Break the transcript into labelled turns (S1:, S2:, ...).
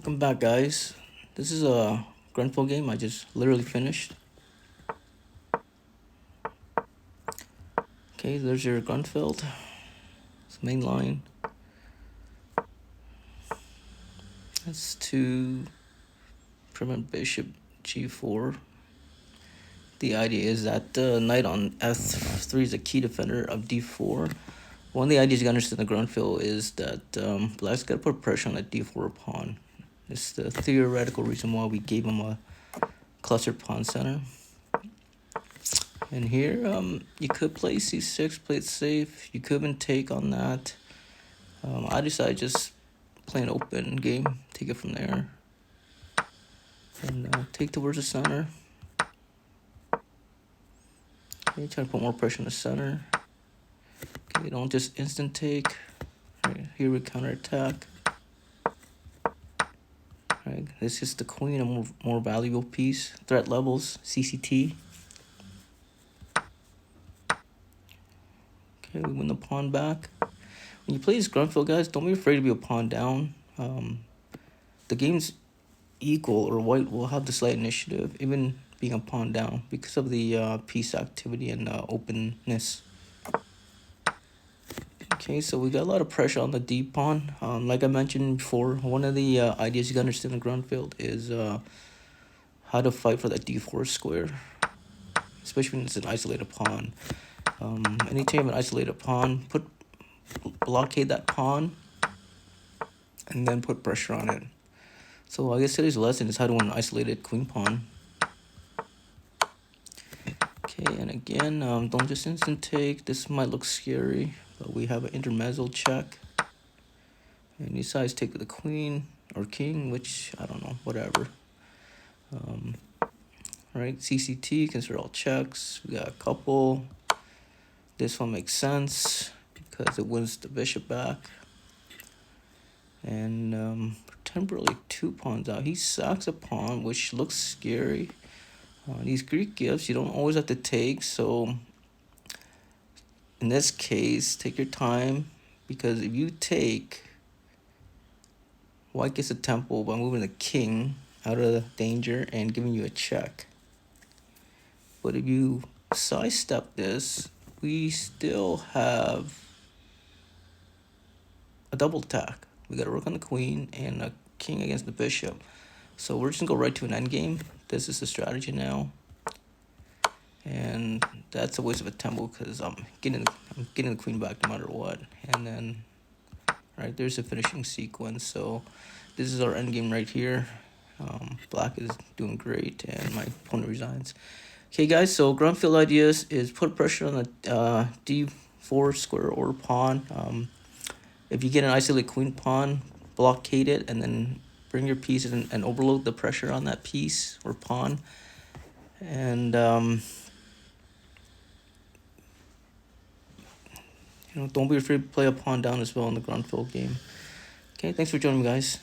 S1: Welcome back, guys. This is a Grunfeld game I just literally finished. Okay, there's your Grunfeld. It's main line. That's to prevent bishop g4. The idea is that knight on f3 is a key defender of d4. One of the ideas you gotta understand in the Grunfeld is that black's gotta put pressure on that d4 pawn. It's the theoretical reason why we gave him a clustered pawn center. And here, you could play c6, play it safe. You could even take on that. I decided just play an open game, take it from there. And take towards the center. Okay, try to put more pressure on the center. Okay, don't just instant take. Right, here we counterattack. Right, this is the queen, a more valuable piece. Threat levels, CCT. Okay, we win the pawn back. When you play this Grunfeld, guys, don't be afraid to be a pawn down. The game's equal, or white will have the slight initiative, even being a pawn down, because of the piece activity and openness. Okay, so we got a lot of pressure on the D pawn. Like I mentioned before, one of the ideas you gotta understand in Grunfeld is how to fight for that D4 square, especially when it's an isolated pawn. Anytime you have an isolated pawn, blockade that pawn, and then put pressure on it. So I guess today's lesson is how to win an isolated queen pawn. Okay, and again, don't just instant take. This might look scary, but we have an intermezzo check. And these sides take the queen or king, which I don't know, whatever. Right, CCT, consider all checks. We got a couple. This one makes sense because it wins the bishop back. And temporarily 2 pawns out. He sacks a pawn, which looks scary. These Greek gifts, you don't always have to take. So in this case, take your time, because if you take, white gets a temple by moving the king out of danger and giving you a check. But if you sidestep this, we still have a double attack. We got a rook on the queen and a king against the bishop. So we're just gonna go right to an endgame. This is the strategy now. And that's a waste of a temple because I'm getting the queen back no matter what. And then, right, there's a finishing sequence. So this is our endgame right here. Black is doing great and my opponent resigns. Okay, guys, so Grunfeld ideas is put pressure on the d4 square or pawn. If you get an isolated queen pawn, blockade it, and then bring your pieces and overload the pressure on that piece or pawn. And don't be afraid to play a pawn down as well in the Grunfeld game. Okay, thanks for joining me, guys.